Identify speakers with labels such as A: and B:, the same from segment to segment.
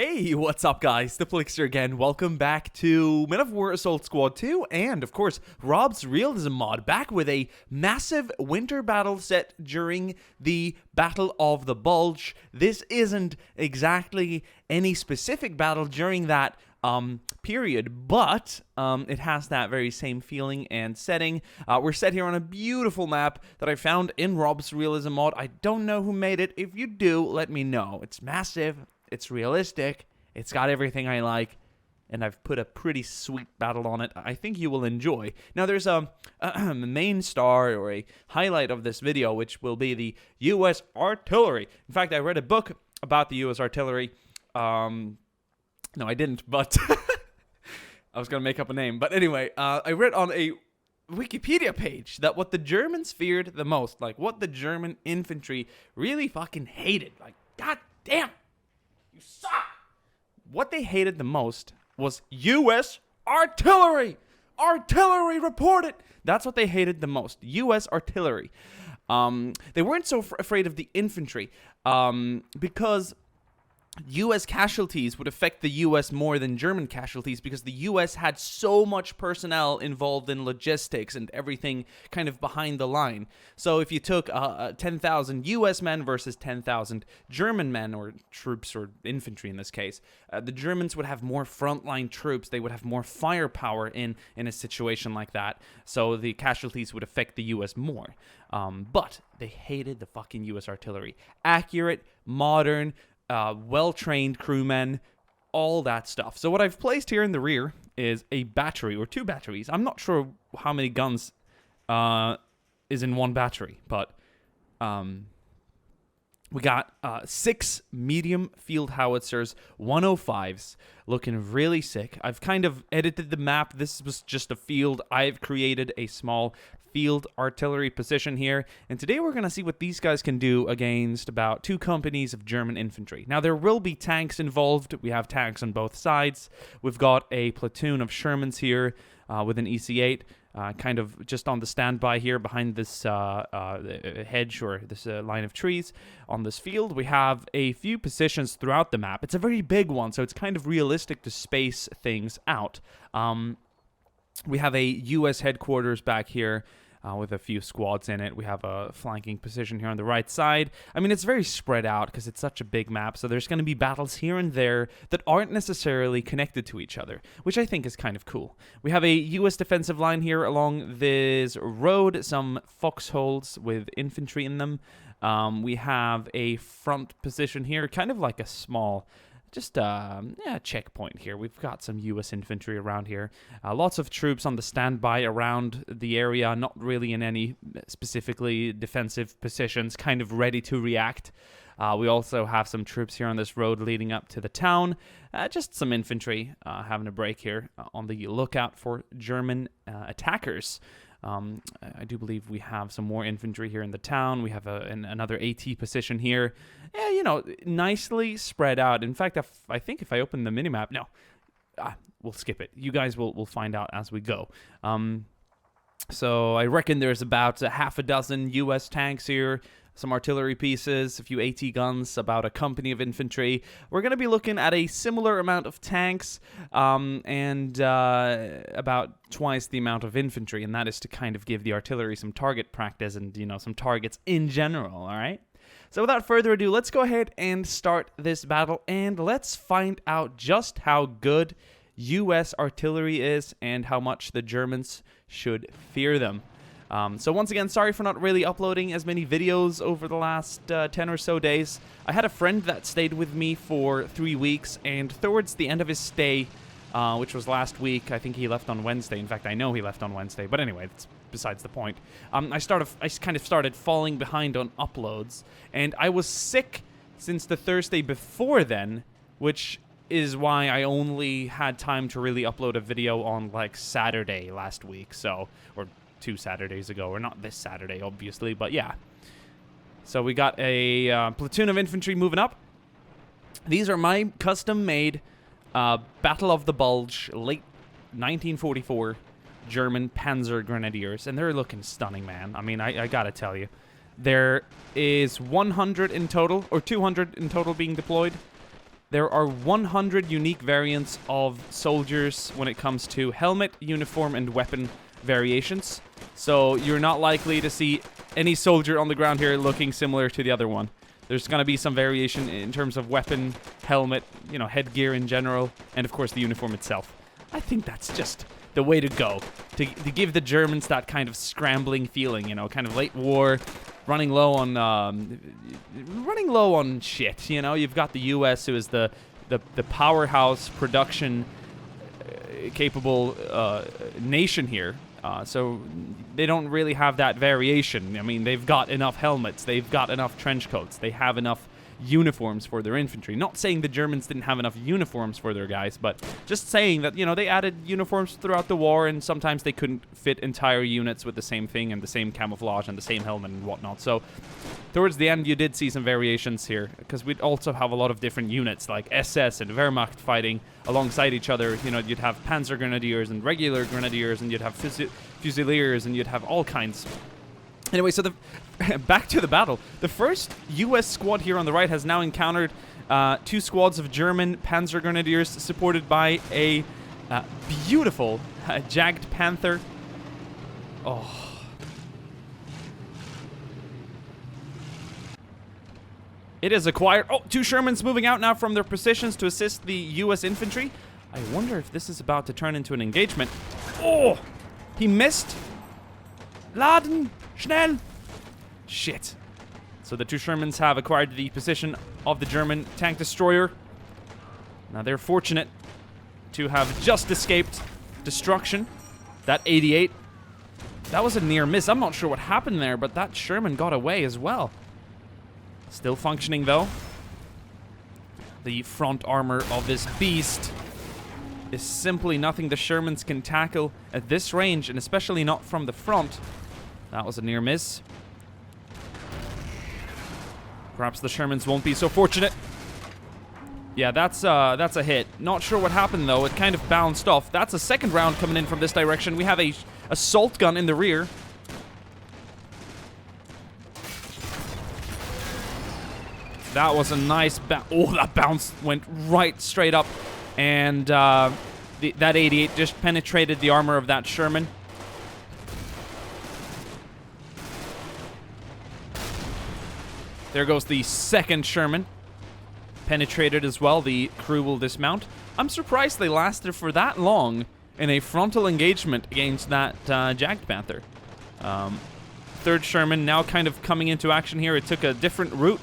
A: Hey, what's up guys? Diplex here again. Welcome back to Men of War Assault Squad 2 and, of course, RobZ Realism Mod, back with a massive winter battle set during the Battle of the Bulge. This isn't exactly any specific battle during that period, but it has that very same feeling and setting. We're set here on a beautiful map that I found in RobZ Realism Mod. I don't know who made it. If you do, let me know. It's massive. It's realistic, it's got everything I like, and I've put a pretty sweet battle on it I think you will enjoy. Now there's a main star or a highlight of this video, which will be the U.S. artillery. In fact, I read a book about the U.S. artillery. No, I didn't, but I was going to make up a name. But anyway, I read on a Wikipedia page that what the Germans feared the most, like what the German infantry really fucking hated, like god damn, you suck. What they hated the most was U.S. artillery. Artillery reported. That's what they hated the most. U.S. artillery. They weren't so afraid of the infantry because U.S. casualties would affect the U.S. more than German casualties because the U.S. had so much personnel involved in logistics and everything kind of behind the line. So if you took 10,000 U.S. men versus 10,000 German men, or troops, or infantry in this case, the Germans would have more frontline troops. They would have more firepower in a situation like that. So the casualties would affect the U.S. more. But they hated the fucking U.S. artillery. Accurate, modern, well-trained crewmen, all that stuff. So what I've placed here in the rear is a battery, or two batteries. I'm not sure how many guns is in one battery, but we got 6 medium field howitzers, 105s, looking really sick. I've kind of edited the map. This was just a field. I've created a small field artillery position here, and today we're going to see what these guys can do against about 2 companies of German infantry. Now there will be tanks involved. We have tanks on both sides. We've got a platoon of Shermans here with an EC8 kind of just on the standby here behind this hedge, or this line of trees on this field. We have a few positions throughout the map. It's a very big one, so it's kind of realistic to space things out. We have a U.S. headquarters back here with a few squads in it. We have a flanking position here on the right side. I mean, it's very spread out because it's such a big map, so there's going to be battles here and there that aren't necessarily connected to each other, which I think is kind of cool. We have a U.S. defensive line here along this road, some foxholes with infantry in them. We have a front position here, kind of like a small checkpoint here. We've got some U.S. infantry around here. Lots of troops on the standby around the area, not really in any specifically defensive positions, kind of ready to react. We also have some troops here on this road leading up to the town. Just some infantry having a break here on the lookout for German attackers. I do believe we have some more infantry here in the town. We have another AT position here. Yeah, you know, nicely spread out. In fact, I think if I open the minimap, no, we'll skip it. You guys will find out as we go. So I reckon there's about a half a dozen U.S. tanks here, some artillery pieces, a few AT guns, about a company of infantry. We're going to be looking at a similar amount of tanks and about twice the amount of infantry, and that is to kind of give the artillery some target practice and, you know, some targets in general, all right? So without further ado, let's go ahead and start this battle, and let's find out just how good U.S. artillery is and how much the Germans should fear them. So once again, sorry for not really uploading as many videos over the last 10 or so days. I had a friend that stayed with me for 3 weeks, and towards the end of his stay, which was last week, I think he left on Wednesday. In fact, I know he left on Wednesday, but anyway, that's besides the point. I kind of started falling behind on uploads, and I was sick since the Thursday before then, which is why I only had time to really upload a video on, like, Saturday last week, so, or 2 Saturdays ago, or not this Saturday, obviously, but yeah. So we got a platoon of infantry moving up. These are my custom-made Battle of the Bulge, late 1944 German Panzer Grenadiers, and they're looking stunning, man. I mean, I gotta tell you. There is 100 in total, or 200 in total being deployed. there are 100 unique variants of soldiers when it comes to helmet, uniform, and weapon variations. So you're not likely to see any soldier on the ground here looking similar to the other one. There's going to be some variation in terms of weapon, helmet, you know, headgear in general, and of course the uniform itself. I think that's just the way to go, to give the Germans that kind of scrambling feeling, you know, kind of late war, running low on shit. You know, you've got the U.S. who is the powerhouse production capable nation here. So they don't really have that variation. I mean, they've got enough helmets, they've got enough trench coats, they have enough uniforms for their infantry. Not saying the Germans didn't have enough uniforms for their guys, but just saying that, you know, they added uniforms throughout the war, and sometimes they couldn't fit entire units with the same thing and the same camouflage and the same helmet and whatnot. So towards the end, you did see some variations here, because we'd also have a lot of different units like SS and Wehrmacht fighting alongside each other. You know, you'd have Panzer Grenadiers and regular Grenadiers, and you'd have Fusiliers, and you'd have all kinds. Anyway, so back to the battle. The first U.S. squad here on the right has now encountered 2 squads of German Panzer Grenadiers supported by a beautiful Jagged Panther. Oh. It is acquired. Oh, 2 Shermans moving out now from their positions to assist the U.S. infantry. I wonder if this is about to turn into an engagement. Oh! He missed. Laden! Schnell! Shit. So the 2 Shermans have acquired the position of the German tank destroyer. Now they're fortunate to have just escaped destruction. That 88. That was a near miss. I'm not sure what happened there, but that Sherman got away as well. Still functioning though. The front armor of this beast is simply nothing the Shermans can tackle at this range, and especially not from the front. That was a near miss. Perhaps the Shermans won't be so fortunate. Yeah, that's a hit. Not sure what happened though. It kind of bounced off. That's a second round coming in from this direction. We have a assault gun in the rear. That was a nice oh, that bounce went right straight up, and that 88 just penetrated the armor of that Sherman. There goes the second Sherman. Penetrated as well. The crew will dismount. I'm surprised they lasted for that long in a frontal engagement against that Jagged Panther. Third Sherman now kind of coming into action here. It took a different route.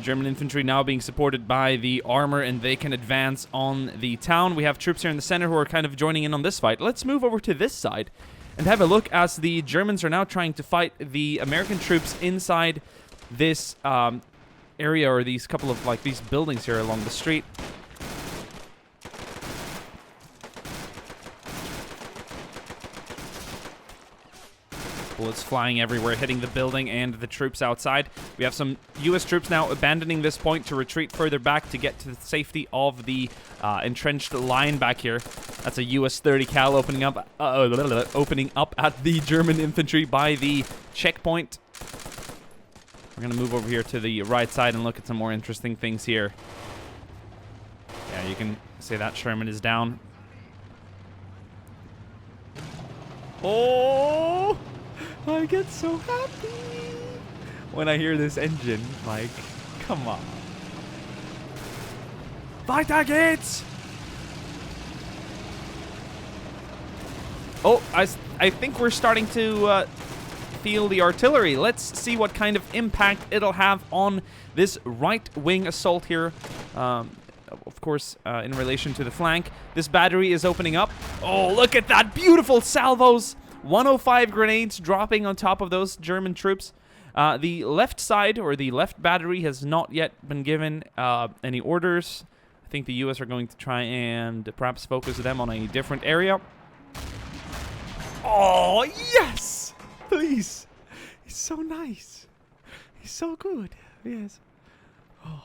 A: German infantry now being supported by the armor, and they can advance on the town. We have troops here in the center who are kind of joining in on this fight. Let's move over to this side and have a look as the Germans are now trying to fight the American troops inside this area, or these couple of like these buildings here along the street. Bullets flying everywhere, hitting the building and the troops outside. We have some U.S. troops now abandoning this point to retreat further back to get to the safety of the entrenched line back here. That's a U.S. 30 cal opening up at the German infantry by the checkpoint. We're going to move over here to the right side and look at some more interesting things here. Yeah, you can say that Sherman is down. Oh! I get so happy when I hear this engine. Like, come on. Weiter geht's! Oh, I think we're starting to feel the artillery. Let's see what kind of impact it'll have on this right-wing assault here. Of course, in relation to the flank. This battery is opening up. Oh, look at that! Beautiful salvos! 105 grenades dropping on top of those German troops. The left side, or the left battery, has not yet been given any orders. I think the U.S. are going to try and perhaps focus them on a different area. Oh, yes! Please. He's so nice. He's so good. Yes. Oh.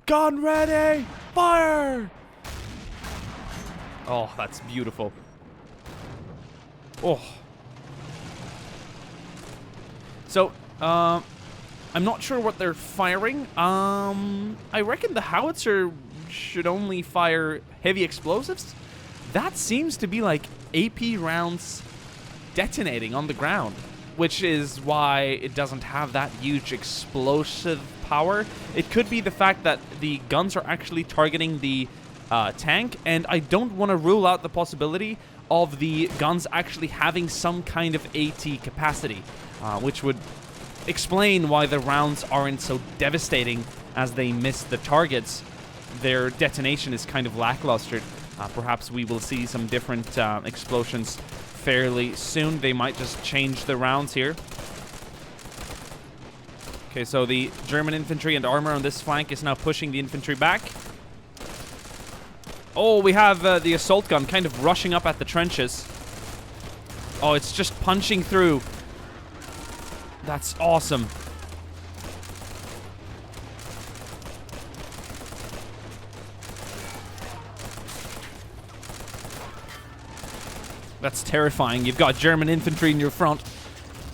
A: Gun ready! Fire! Oh, that's beautiful. Oh. So, I'm not sure what they're firing. I reckon the howitzer should only fire heavy explosives. That seems to be like AP rounds detonating on the ground, which is why it doesn't have that huge explosive power. It could be the fact that the guns are actually targeting the tank, and I don't want to rule out the possibility of the guns actually having some kind of AT capacity, which would explain why the rounds aren't so devastating as they miss the targets. Their detonation is kind of lackluster. Perhaps we will see some different explosions fairly soon. They might just change the rounds here. Okay, so the German infantry and armor on this flank is now pushing the infantry back. Oh, we have the assault gun kind of rushing up at the trenches. Oh, it's just punching through. That's awesome. That's terrifying. You've got German infantry in your front,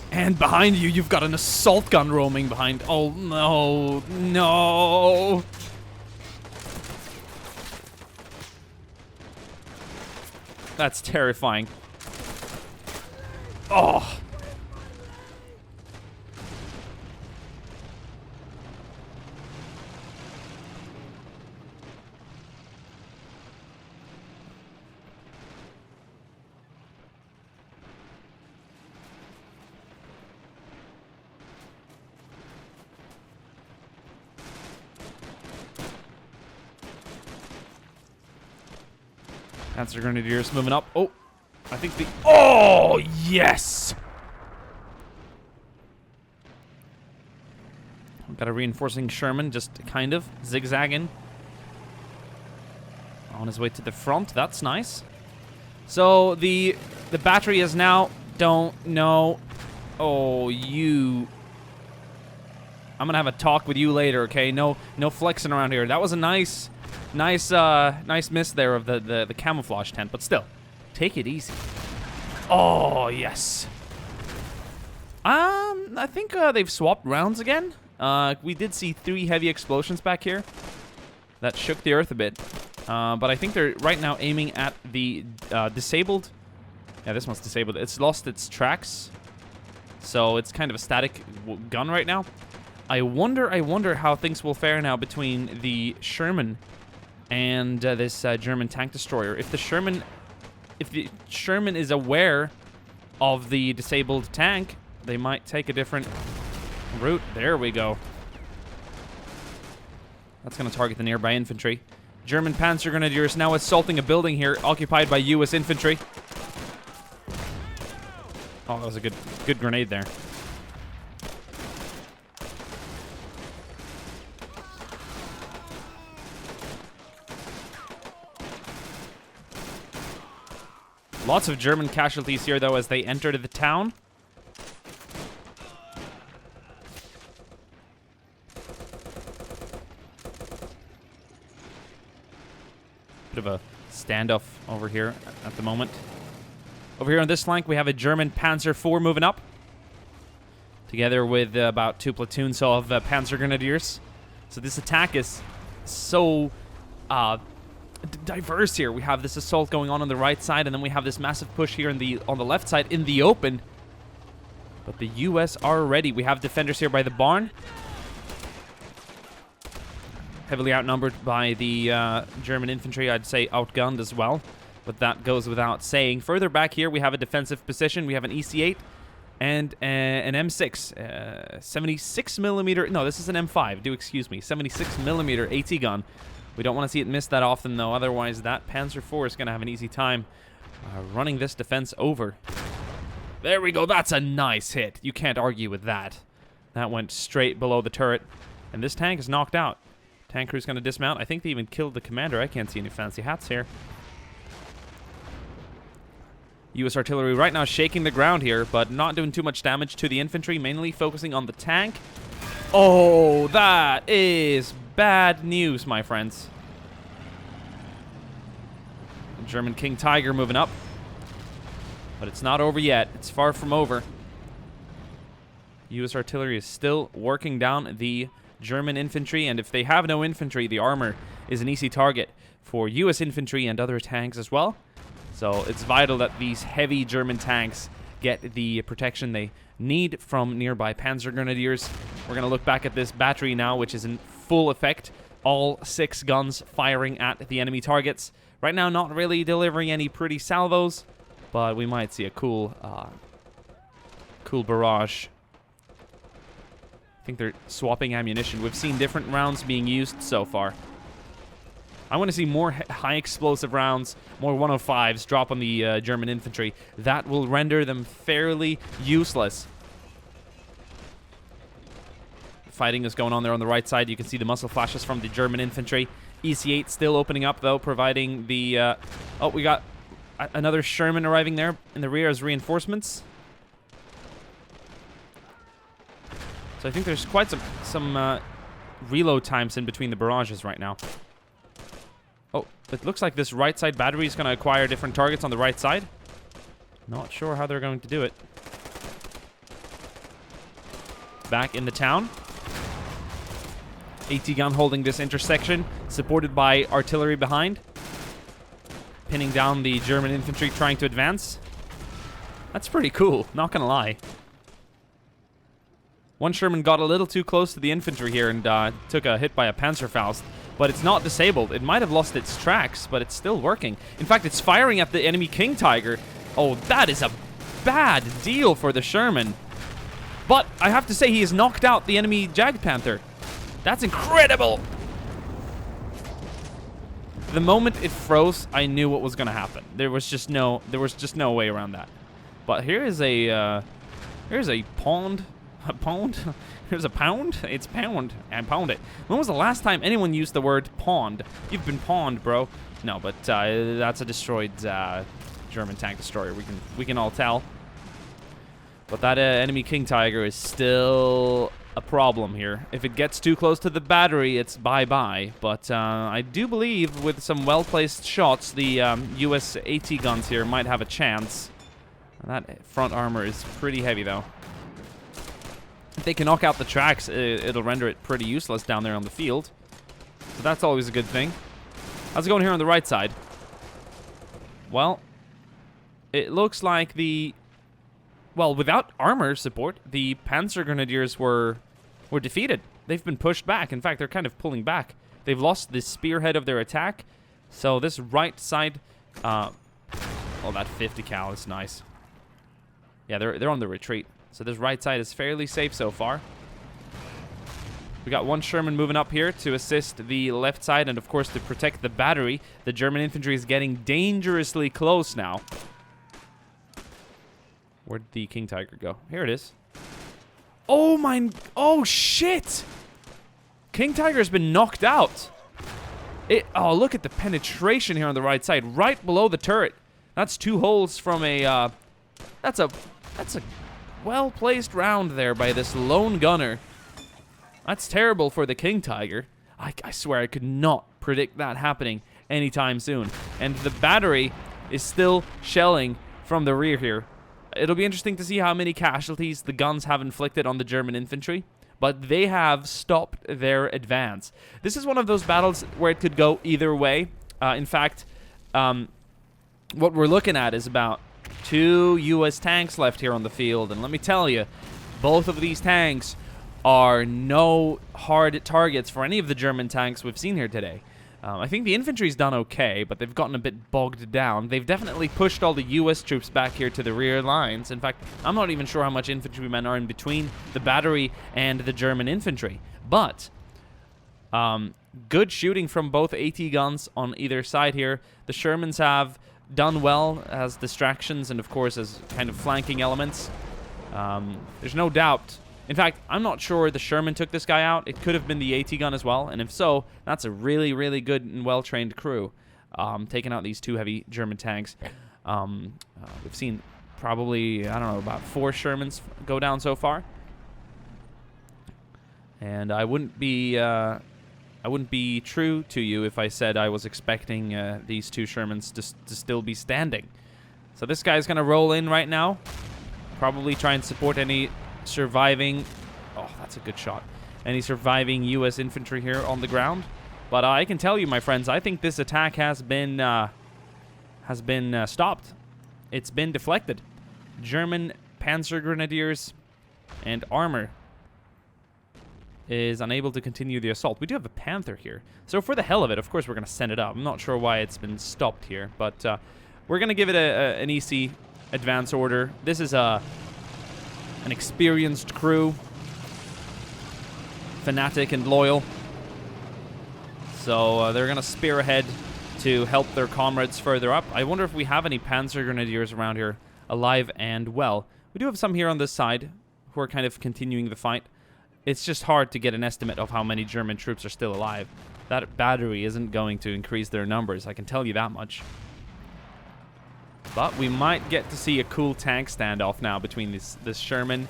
A: and behind you, you've got an assault gun roaming behind. Oh, no. No. That's terrifying. Oh. Panzer Grenadiers moving up. Oh, I think the... Oh, yes! We've got a reinforcing Sherman, just kind of zigzagging on his way to the front. That's nice. So the battery is now... Don't know. Oh, you... I'm gonna have a talk with you later, okay? No flexing around here. That was a nice miss there of the camouflage tent, but still, take it easy. Oh, yes. I think they've swapped rounds again. We did see 3 heavy explosions back here that shook the earth a bit. But I think they're right now aiming at the disabled. Yeah, this one's disabled. It's lost its tracks, so it's kind of a static gun right now. I wonder how things will fare now between the Sherman and this German tank destroyer. If the Sherman is aware of the disabled tank, they might take a different route. There we go. That's going to target the nearby infantry. German Panzer Grenadiers now assaulting a building here occupied by U.S. infantry. Oh, that was a good grenade there. Lots of German casualties here, though, as they entered the town. Bit of a standoff over here at the moment. Over here on this flank, we have a German Panzer IV moving up, together with about 2 platoons of Panzer Grenadiers. So this attack is so... diverse here. We have this assault going on the right side, and then we have this massive push here on the left side in the open. But the U.S. are ready. We have defenders here by the barn, heavily outnumbered by the German infantry. I'd say outgunned as well, but that goes without saying. Further back here, we have a defensive position. We have an EC8 and an M6, 76 millimeter. No, this is an M5. Do excuse me. 76 millimeter AT gun. We don't want to see it miss that often, though. Otherwise, that Panzer IV is going to have an easy time running this defense over. There we go. That's a nice hit. You can't argue with that. That went straight below the turret. And this tank is knocked out. Tank crew's going to dismount. I think they even killed the commander. I can't see any fancy hats here. U.S. artillery right now shaking the ground here, but not doing too much damage to the infantry, mainly focusing on the tank. Oh, that is bad news, my friends. German King Tiger moving up. But it's not over yet. It's far from over. U.S. artillery is still working down the German infantry, and if they have no infantry, the armor is an easy target for U.S. infantry and other tanks as well. So it's vital that these heavy German tanks get the protection they need from nearby Panzer Grenadiers. We're going to look back at this battery now, which is in full effect. All 6 guns firing at the enemy targets. Right now, not really delivering any pretty salvos, but we might see a cool barrage. I think they're swapping ammunition. We've seen different rounds being used so far. I want to see more high explosive rounds, more 105s drop on the German infantry. That will render them fairly useless. Fighting is going on there on the right side. You can see the muzzle flashes from the German infantry. EC8 still opening up, though, providing the... oh, we got another Sherman arriving there in the rear as reinforcements. So I think there's quite some reload times in between the barrages right now. Oh, it looks like this right side battery is going to acquire different targets on the right side. Not sure how they're going to do it. Back in the town. AT gun holding this intersection, supported by artillery behind. Pinning down the German infantry trying to advance. That's pretty cool, not gonna lie. One Sherman got a little too close to the infantry here and took a hit by a Panzerfaust. But it's not disabled. It might have lost its tracks, but it's still working. In fact, it's firing at the enemy King Tiger. Oh, that is a bad deal for the Sherman. But I have to say, he has knocked out the enemy Jagdpanther. That's incredible. The moment it froze, I knew what was going to happen. There was just no way around that. But here's a pond. A pond? Here's a pound? It's pound. And pound it. When was the last time anyone used the word pond? You've been pawned, bro. No, but that's a destroyed German tank destroyer. We can all tell. But that enemy King Tiger is still a problem here. If it gets too close to the battery, it's bye-bye. But I do believe with some well-placed shots, the US AT guns here might have a chance. That front armor is pretty heavy, though. If they can knock out the tracks, it'll render it pretty useless down there on the field. So that's always a good thing. How's it going here on the right side? Well, it looks like well, without armor support, the Panzer Grenadiers were defeated. They've been pushed back. In fact, they're kind of pulling back. They've lost the spearhead of their attack. So this right side... oh, that 50 cal is nice. Yeah, they're on the retreat. So this right side is fairly safe so far. We got one Sherman moving up here to assist the left side and, of course, to protect the battery. The German infantry is getting dangerously close now. Where'd the King Tiger go? Here it is. Oh, my... Oh, shit! King Tiger has been knocked out. Oh, look at the penetration here on the right side. Right below the turret. That's 2 holes from a... That's a well-placed round there by this lone gunner. That's terrible for the King Tiger. I swear I could not predict that happening anytime soon. And the battery is still shelling from the rear here. It'll be interesting to see how many casualties the guns have inflicted on the German infantry, but they have stopped their advance. This is one of those battles where it could go either way. In fact, what we're looking at is about 2 U.S. tanks left here on the field, and let me tell you, both of these tanks are no hard targets for any of the German tanks we've seen here today. I think the infantry's done okay, but they've gotten a bit bogged down. They've definitely pushed all the U.S. troops back here to the rear lines. In fact, I'm not even sure how much infantrymen are in between the battery and the German infantry. But good shooting from both AT guns on either side here. The Shermans have done well as distractions and, of course, as kind of flanking elements. There's no doubt. In fact, I'm not sure the Sherman took this guy out. It could have been the AT gun as well, and if so, that's a really, really good and well-trained crew taking out these 2 heavy German tanks. We've seen probably, I don't know, about 4 Shermans go down so far. And I wouldn't be true to you if I said I was expecting these 2 Shermans to still be standing. So this guy's going to roll in right now. Probably try and support any surviving... Oh, that's a good shot. Any surviving U.S. infantry here on the ground. But I can tell you, my friends, I think this attack has been stopped. It's been deflected. German Panzer Grenadiers and armor is unable to continue the assault. We do have a Panther here. So for the hell of it, of course, we're going to send it up. I'm not sure why it's been stopped here, but we're going to give it an EC advance order. This is an experienced crew. Fanatic and loyal. So they're going to spear ahead to help their comrades further up. I wonder if we have any Panzer Grenadiers around here alive and well. We do have some here on this side who are kind of continuing the fight. It's just hard to get an estimate of how many German troops are still alive. That battery isn't going to increase their numbers, I can tell you that much. But we might get to see a cool tank standoff now between this Sherman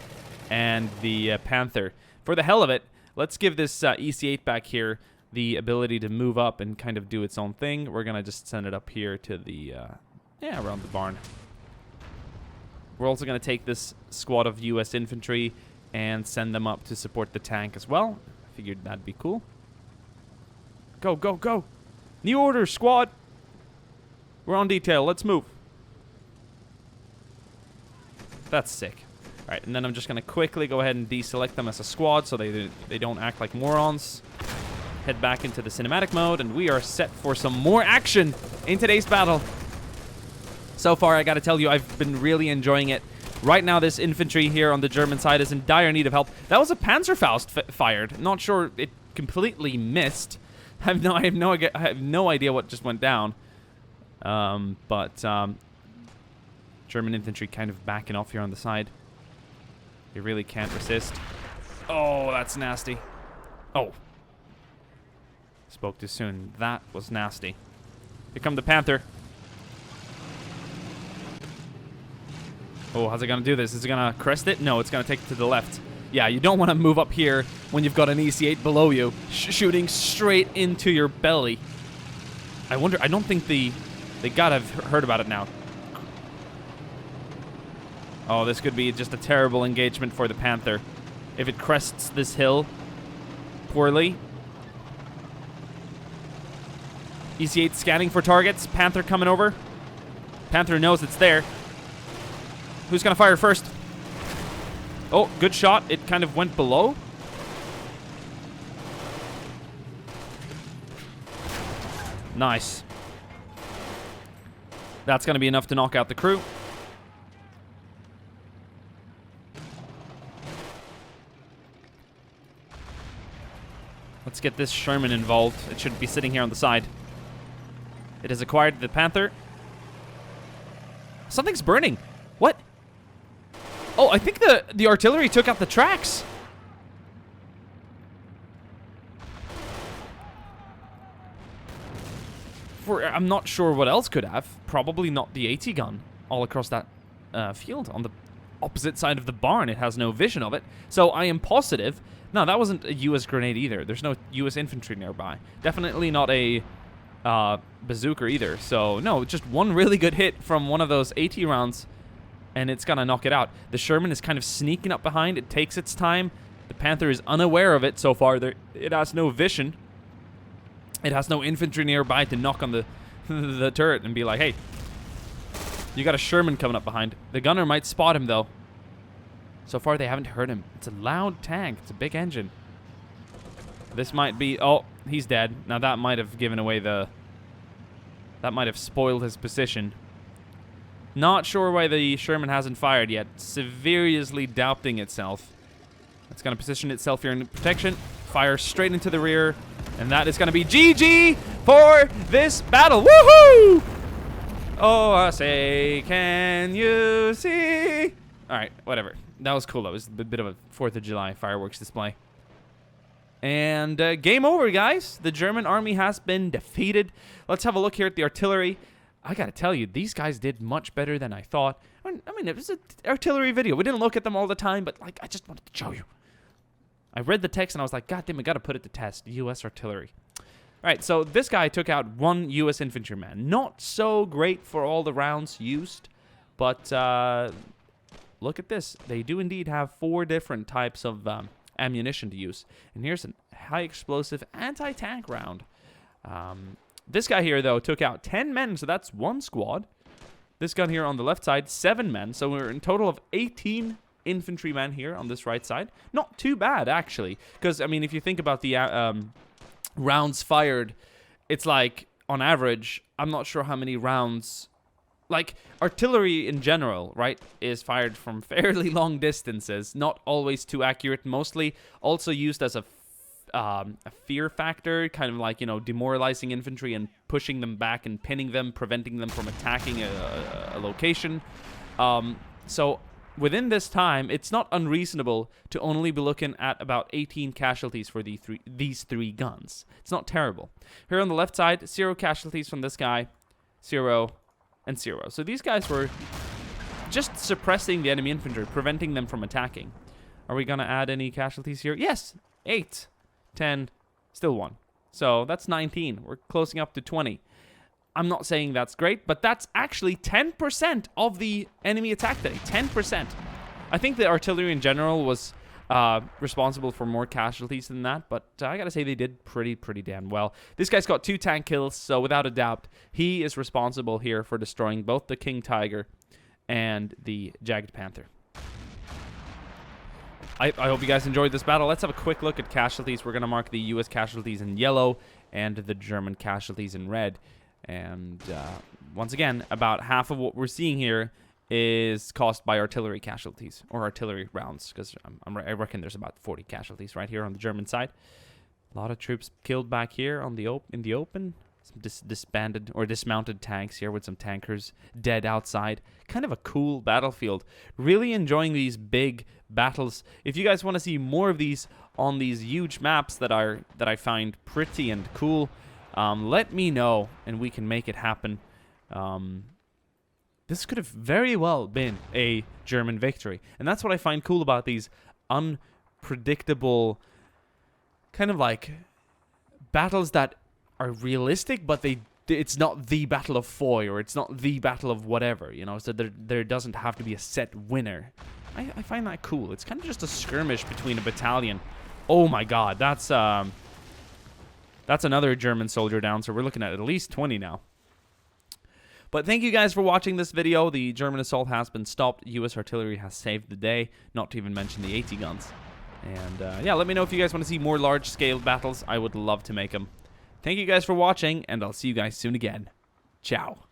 A: and the Panther. For the hell of it, let's give this EC-8 back here the ability to move up and kind of do its own thing. We're going to just send it up here to the, around the barn. We're also going to take this squad of U.S. infantry and send them up to support the tank as well. I figured that'd be cool. Go, go, go. New order, squad. We're on detail. Let's move. That's sick. All right, and then I'm just going to quickly go ahead and deselect them as a squad so they don't act like morons. Head back into the cinematic mode, and we are set for some more action in today's battle. So far, I got to tell you, I've been really enjoying it. Right now, this infantry here on the German side is in dire need of help. That was a Panzerfaust fired. Not sure it completely missed. I have no idea what just went down. German infantry kind of backing off here on the side. They really can't resist. Oh, that's nasty. Oh. Spoke too soon. That was nasty. Here come the Panther. Oh, how's it going to do this? Is it going to crest it? No, it's going to take it to the left. Yeah, you don't want to move up here when you've got an EC-8 below you, shooting straight into your belly. I wonder, I don't think they got to have heard about it now. Oh, this could be just a terrible engagement for the Panther. If it crests this hill poorly. EC-8 scanning for targets. Panther coming over. Panther knows it's there. Who's going to fire first? Oh, good shot. It kind of went below. Nice. That's going to be enough to knock out the crew. Let's get this Sherman involved. It should be sitting here on the side. It has acquired the Panther. Something's burning. What? Oh, I think the artillery took out the tracks. I'm not sure what else could have. Probably not the AT gun all across that field on the opposite side of the barn. It has no vision of it. So I am positive. No, that wasn't a U.S. grenade either. There's no U.S. infantry nearby. Definitely not a bazooka either. So no, just one really good hit from one of those AT rounds, and it's gonna knock it out. The Sherman is kind of sneaking up behind. It takes its time. The Panther is unaware of it so far. It has no vision. It has no infantry nearby to knock on the turret and be like, hey, you got a Sherman coming up behind. The gunner might spot him, though. So far, they haven't heard him. It's a loud tank. It's a big engine. This might be... Oh, he's dead. Now, that might have given away the... That might have spoiled his position. Not sure why the Sherman hasn't fired yet. Seriously doubting itself. It's going to position itself here in protection. Fire straight into the rear. And that is going to be GG for this battle. Woohoo! Oh, I say, can you see? All right, whatever. That was cool. That was a bit of a 4th of July fireworks display. And game over, guys. The German army has been defeated. Let's have a look here at the artillery. I got to tell you, these guys did much better than I thought. I mean, it was an artillery video. We didn't look at them all the time, but like, I just wanted to show you. I read the text and I was like, God damn, I got to put it to test. U.S. artillery. All right, so this guy took out one U.S. infantryman. Not so great for all the rounds used, but look at this. They do indeed have 4 different types of ammunition to use. And here's a high explosive anti-tank round. This guy here, though, took out 10 men, so that's 1 squad. This gun here on the left side, 7 men. So we're in total of 18 infantrymen here on this right side. Not too bad, actually. Because, I mean, if you think about the rounds fired, it's like, on average, I'm not sure how many rounds... Like, artillery in general, right, is fired from fairly long distances. Not always too accurate. Mostly also used as a fear factor, kind of like, you know, demoralizing infantry and pushing them back and pinning them, preventing them from attacking a location. So within this time, it's not unreasonable to only be looking at about 18 casualties for these 3 guns. It's not terrible. Here on the left side, 0 casualties from this guy, 0 and 0. So these guys were just suppressing the enemy infantry, preventing them from attacking. Are we going to add any casualties here? Yes, 8, 10, still 1. So that's 19. We're closing up to 20. I'm not saying that's great, but that's actually 10% of the enemy attack today. 10%. I think the artillery in general was responsible for more casualties than that, but I gotta say they did pretty damn well. This guy's got 2 tank kills, so without a doubt, he is responsible here for destroying both the King Tiger and the Jagged Panther. I hope you guys enjoyed this battle. Let's have a quick look at casualties. We're gonna mark the U.S. casualties in yellow and the German casualties in red. And once again, about half of what we're seeing here is caused by artillery casualties or artillery rounds, because I reckon there's about 40 casualties right here on the German side. A lot of troops killed back here on in the open. Some disbanded or dismounted tanks here with some tankers dead outside. Kind of a cool battlefield. Really enjoying these big battles. If you guys want to see more of these on these huge maps that I find pretty and cool, let me know and we can make it happen. This could have very well been a German victory. And that's what I find cool about these unpredictable kind of like battles that are realistic, but it's not the Battle of Foy, or it's not the Battle of whatever, you know, so there doesn't have to be a set winner. I find that cool. It's kind of just a skirmish between a battalion. Oh my god, that's another German soldier down, so we're looking at least 20 now. But thank you guys for watching this video. The German assault has been stopped. U.S. artillery has saved the day, not to even mention the 80 guns. And yeah, let me know if you guys want to see more large-scale battles. I would love to make them. Thank you guys for watching, and I'll see you guys soon again. Ciao.